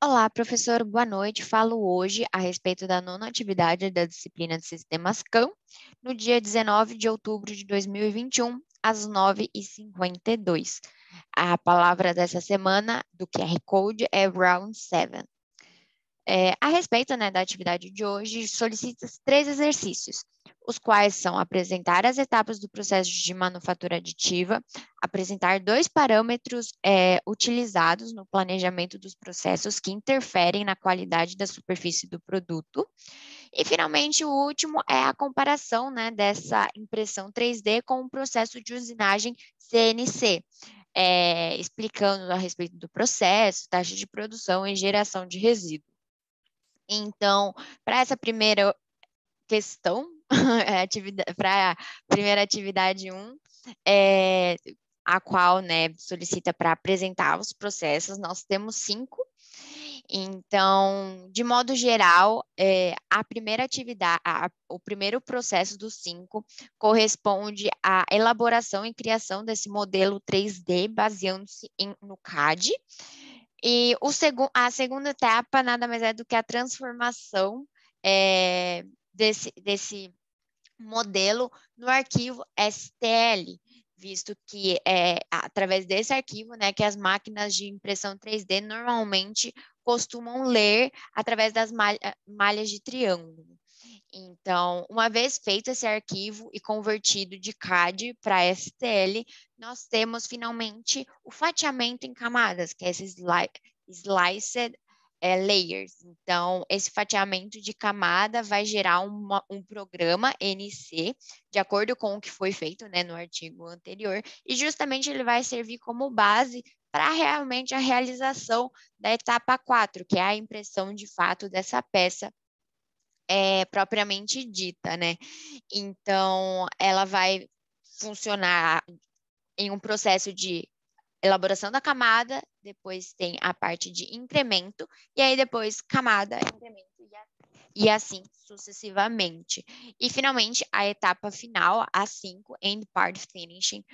Olá, professor, boa noite. Falo hoje a respeito da nona atividade da disciplina de Sistemas CAM, no dia 19 de outubro de 2021, às 9h52. A palavra dessa semana do QR Code é Round 7. A respeito, né, da atividade de hoje, solicita três exercícios, os quais são apresentar as etapas do processo de manufatura aditiva, apresentar dois parâmetros utilizados no planejamento dos processos que interferem na qualidade da superfície do produto, e, finalmente, o último é a comparação, né, dessa impressão 3D com o processo de usinagem CNC, explicando a respeito do processo, taxa de produção e geração de resíduos. Então, para essa primeira questão, para a primeira atividade 1, a qual, né, solicita para apresentar os processos, nós temos 5. Então, de modo geral, a primeira atividade, o primeiro processo dos 5 corresponde à elaboração e criação desse modelo 3D baseando-se no CAD. E a segunda etapa nada mais é do que a transformação desse modelo no arquivo STL, visto que é através desse arquivo, né, que as máquinas de impressão 3D normalmente costumam ler através das malhas de triângulo. Então, uma vez feito esse arquivo e convertido de CAD para STL, nós temos finalmente o fatiamento em camadas, que é esse sliced layers. Então, esse fatiamento de camada vai gerar um programa NC, de acordo com o que foi feito, né, no artigo anterior, e justamente ele vai servir como base para realmente a realização da etapa 4, que é a impressão de fato dessa peça propriamente dita, né? Então, ela vai funcionar em um processo de elaboração da camada, depois tem a parte de incremento, e aí depois camada, incremento e assim sucessivamente. E, finalmente, a etapa final, a 5, End Part Finishing,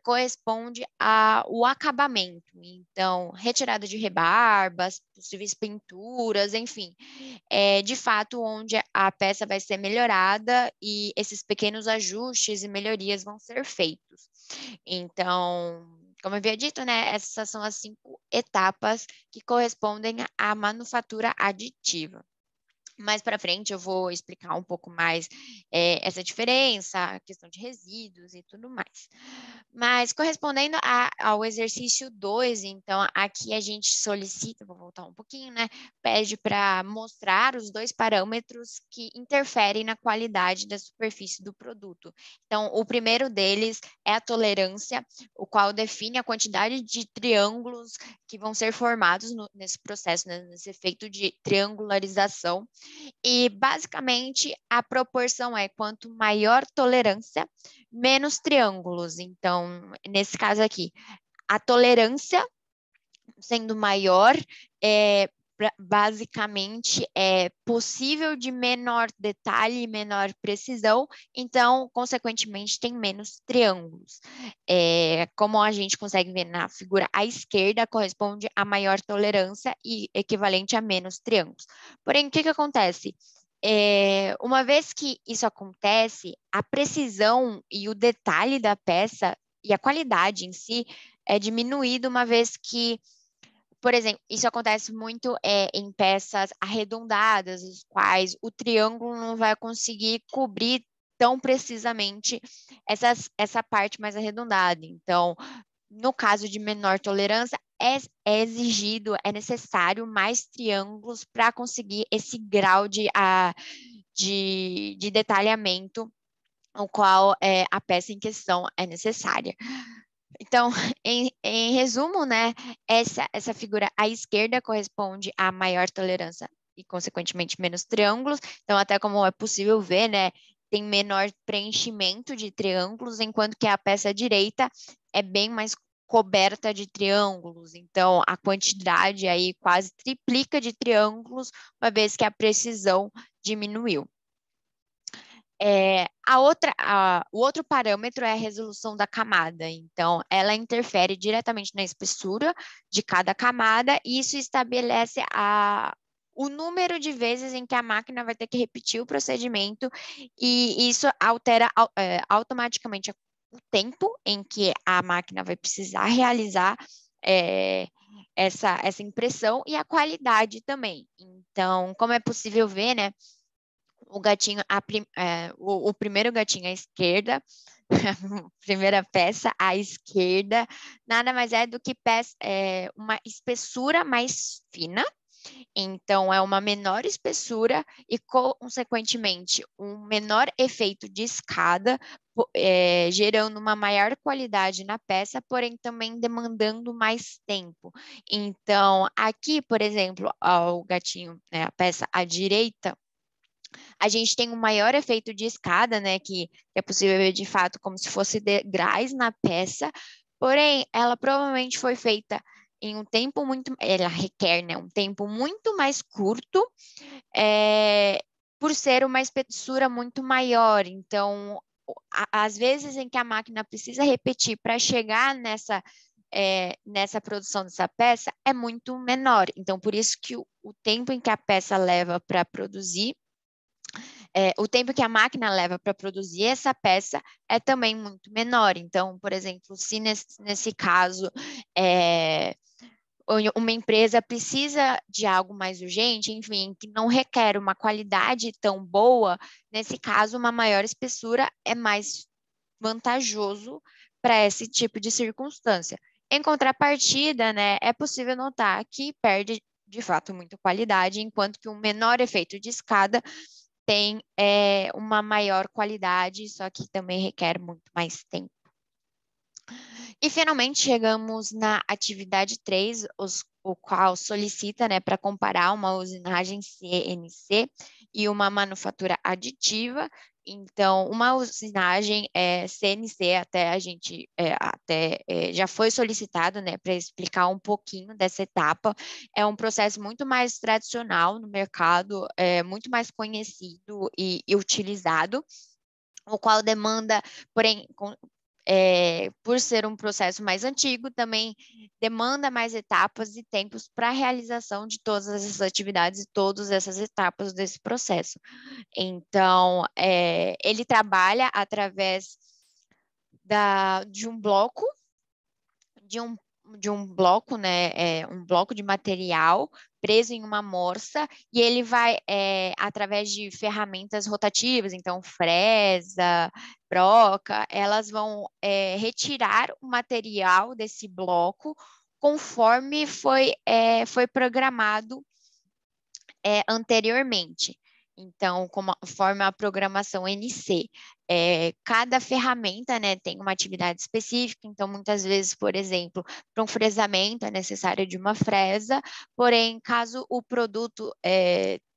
corresponde ao acabamento. Então, retirada de rebarbas, possíveis pinturas, enfim, de fato onde a peça vai ser melhorada e esses pequenos ajustes e melhorias vão ser feitos. Então, como eu havia dito, né, essas são as 5 etapas que correspondem à manufatura aditiva. Mais para frente eu vou explicar um pouco mais essa diferença, a questão de resíduos e tudo mais. Mas correspondendo ao exercício 2, então aqui a gente solicita, vou voltar um pouquinho, né? Pede para mostrar os dois parâmetros que interferem na qualidade da superfície do produto. Então, o primeiro deles é a tolerância, o qual define a quantidade de triângulos que vão ser formados nesse processo, né, nesse efeito de triangularização. E, basicamente, a proporção é quanto maior tolerância, menos triângulos. Então, nesse caso aqui, a tolerância sendo maior, basicamente é possível de menor detalhe e menor precisão, então, consequentemente, tem menos triângulos. Como a gente consegue ver na figura à esquerda, corresponde a maior tolerância e equivalente a menos triângulos. Porém, o que acontece? Uma vez que isso acontece, a precisão e o detalhe da peça e a qualidade em si é diminuído, uma vez que, por exemplo, isso acontece muito em peças arredondadas, os quais o triângulo não vai conseguir cobrir tão precisamente essa parte mais arredondada. Então, no caso de menor tolerância, é exigido, é necessário mais triângulos para conseguir esse grau de detalhamento, o qual a peça em questão é necessária. Então, em resumo, né, essa figura à esquerda corresponde à maior tolerância e, consequentemente, menos triângulos. Então, até como é possível ver, né, tem menor preenchimento de triângulos, enquanto que a peça direita é bem mais coberta de triângulos. Então, a quantidade aí quase triplica de triângulos, uma vez que a precisão diminuiu. O outro parâmetro é a resolução da camada. Então, ela interfere diretamente na espessura de cada camada e isso estabelece o número de vezes em que a máquina vai ter que repetir o procedimento e isso altera automaticamente o tempo em que a máquina vai precisar realizar é, essa impressão e a qualidade também. Então, como é possível ver, né? O gatinho, o primeiro gatinho à esquerda, a primeira peça à esquerda, nada mais é do que uma espessura mais fina. Então, é uma menor espessura e, consequentemente, um menor efeito de escada, gerando uma maior qualidade na peça, porém também demandando mais tempo. Então, aqui, por exemplo, o gatinho, né, a peça à direita, a gente tem um maior efeito de escada, né, que é possível ver de fato como se fosse degraus na peça, porém, ela provavelmente foi feita em um tempo ela requer, né, um tempo muito mais curto, por ser uma espessura muito maior. Então, às vezes em que a máquina precisa repetir para chegar nessa produção dessa peça é muito menor. Então, por isso que o tempo em que a peça leva para produzir o tempo que a máquina leva para produzir essa peça é também muito menor. Então, por exemplo, se nesse caso uma empresa precisa de algo mais urgente, enfim, que não requer uma qualidade tão boa, nesse caso, uma maior espessura é mais vantajoso para esse tipo de circunstância. Em contrapartida, né, é possível notar que perde de fato muita qualidade, enquanto que um menor efeito de escada tem uma maior qualidade, só que também requer muito mais tempo. E finalmente chegamos na atividade 3, o qual solicita, né, para comparar uma usinagem CNC e uma manufatura aditiva. Então, uma usinagem CNC até a gente já foi solicitado, né, para explicar um pouquinho dessa etapa. É um processo muito mais tradicional no mercado, muito mais conhecido e utilizado, o qual demanda, porém, por ser um processo mais antigo, também demanda mais etapas e tempos para a realização de todas essas atividades e todas essas etapas desse processo. Então, ele trabalha através de um bloco, de um bloco, né, um bloco de material preso em uma morsa, e ele vai, através de ferramentas rotativas, então fresa, broca, elas vão retirar o material desse bloco conforme foi programado anteriormente. Então, conforme a programação NC, cada ferramenta, né, tem uma atividade específica. Então, muitas vezes, por exemplo, para um fresamento é necessário de uma fresa, porém, caso o produto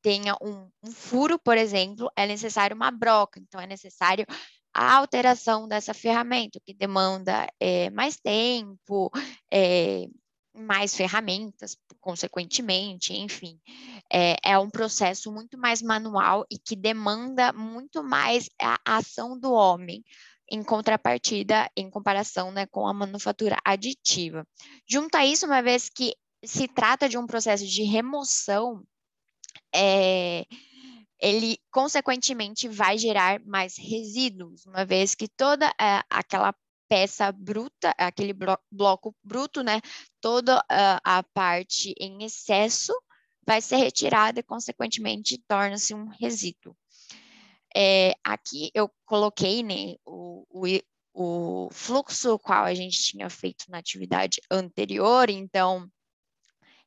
tenha um furo, por exemplo, é necessário uma broca. Então, é necessário a alteração dessa ferramenta, que demanda mais tempo, mais ferramentas, consequentemente, enfim. É um processo muito mais manual e que demanda muito mais a ação do homem, em contrapartida, em comparação, né, com a manufatura aditiva. Junto a isso, uma vez que se trata de um processo de remoção, ele, consequentemente, vai gerar mais resíduos, uma vez que toda aquela peça bruta, aquele bloco bruto, né, toda a parte em excesso vai ser retirada e, consequentemente, torna-se um resíduo. Aqui eu coloquei, né, o fluxo qual a gente tinha feito na atividade anterior, então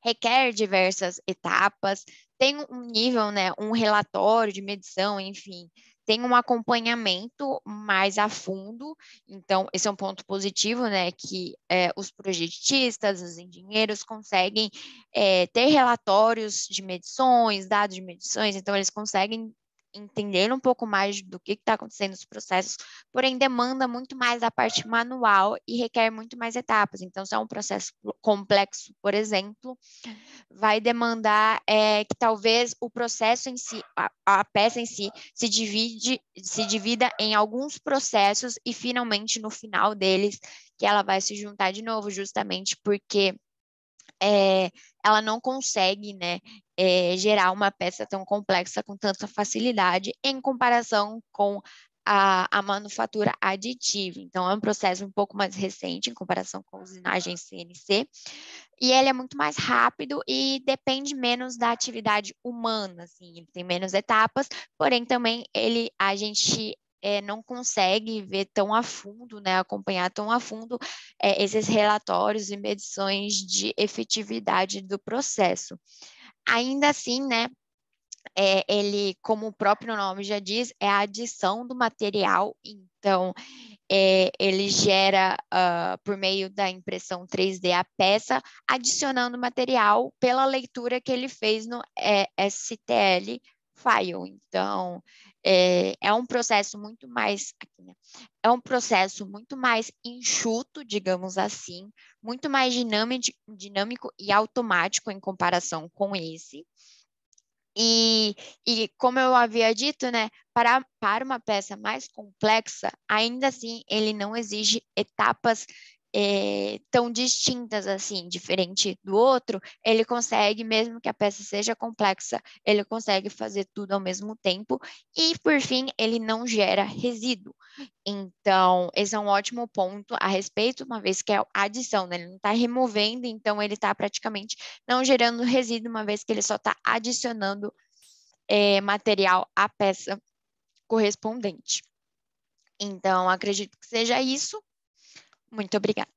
requer diversas etapas, tem um nível, né, um relatório de medição, enfim, tem um acompanhamento mais a fundo. Então, esse é um ponto positivo, né, que os projetistas, os engenheiros conseguem ter relatórios de medições, dados de medições, então eles conseguem entender um pouco mais do que está acontecendo nos processos, porém demanda muito mais a parte manual e requer muito mais etapas. Então, se é um processo complexo, por exemplo, vai demandar que talvez o processo em si, a peça em si, se divida em alguns processos e finalmente no final deles que ela vai se juntar de novo, justamente porque ela não consegue, né, gerar uma peça tão complexa com tanta facilidade em comparação com a manufatura aditiva. Então, é um processo um pouco mais recente em comparação com a usinagem CNC, e ele é muito mais rápido e depende menos da atividade humana, assim, ele tem menos etapas, porém também a gente não consegue ver tão a fundo, né, acompanhar tão a fundo esses relatórios e medições de efetividade do processo. Ainda assim, né, ele, como o próprio nome já diz, é a adição do material, então ele gera, por meio da impressão 3D, a peça, adicionando material pela leitura que ele fez no STL file. Então, é um processo muito mais, aqui, né? É um processo muito mais enxuto, digamos assim, muito mais dinâmico e automático em comparação com esse. E como eu havia dito, né, para uma peça mais complexa, ainda assim, ele não exige etapas tão distintas assim, diferente do outro, ele consegue, mesmo que a peça seja complexa, ele consegue fazer tudo ao mesmo tempo e, por fim, ele não gera resíduo. Então, esse é um ótimo ponto a respeito, uma vez que é a adição, né? Ele não está removendo, então ele está praticamente não gerando resíduo, uma vez que ele só está adicionando material à peça correspondente. Então, acredito que seja isso. Muito obrigada.